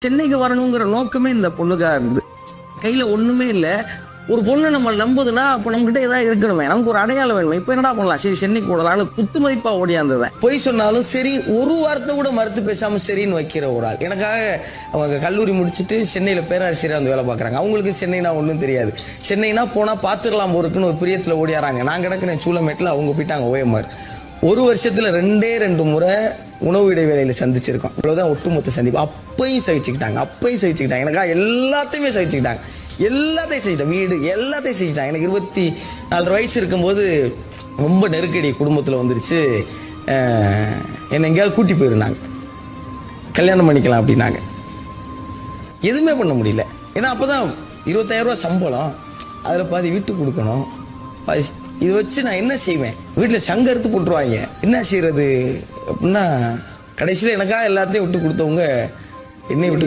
சென்னைக்கு வரணுங்கிற நோக்கமே இந்த பொண்ணுக்காக இருந்தது. கையில ஒண்ணுமே இல்லை. ஒரு பொண்ணு நம்ம நம்புதுன்னா அப்போ நம்மகிட்ட ஏதாவது இருக்கணுமே, நமக்கு ஒரு அடையாளம் வேணுமே. இப்போ என்னடா பண்ணலாம், சரி சென்னைக்கு போடலாம்னு குத்து மதிப்பா ஓடியாந்தவன். பொய் சொன்னாலும் சரி, ஒரு வார்த்தை கூட மறுத்து பேசாம சரின்னு வைக்கிற ஒரு ஆள். எனக்காக அவங்க கல்லூரி முடிச்சுட்டு சென்னையில பேராசிரியர் வந்து வேலை பார்க்குறாங்க. அவங்களுக்கு சென்னைனா ஒன்றும் தெரியாது. சென்னைனா போனா பார்த்துக்கலாம் இருக்குன்னு ஒரு பிரியத்துல ஓடியாராங்க. நான் கிடக்கிறேன் சூளமேட்டில், அவங்க போயிட்டாங்க ஓஎம்ஆர். ஒரு வருஷத்துல ரெண்டு முறை உணவு இடைவேளையில சந்திச்சிருக்கோம். இவ்வளவுதான் ஒட்டுமொத்த சந்திப்பு. அப்பையும் சகிச்சுக்கிட்டாங்க. எனக்கா எல்லாத்தையுமே சகிச்சுக்கிட்டாங்க. எல்லாத்தையும் செஞ்சிட்டேன். வீடு எல்லாத்தையும் செஞ்சிட்டாங்க. எனக்கு 24 வயசு இருக்கும்போது ரொம்ப நெருக்கடி குடும்பத்தில் வந்துருச்சு. என்னை எங்கேயாவது கூட்டி போயிருந்தாங்க, கல்யாணம் பண்ணிக்கலாம் அப்படின்னாங்க. எதுவுமே பண்ண முடியல. ஏன்னா அப்போதான் 25,000 ரூபா சம்பளம், அதில் பாதி வீட்டுக்கு கொடுக்கணும். இதை வச்சு நான் என்ன செய்வேன்? வீட்டில் சங்க எடுத்து போட்டுருவாங்க. என்ன செய்யறது அப்படின்னா கடைசியில் எனக்காக எல்லாத்தையும் விட்டு கொடுத்தவங்க என்னை விட்டு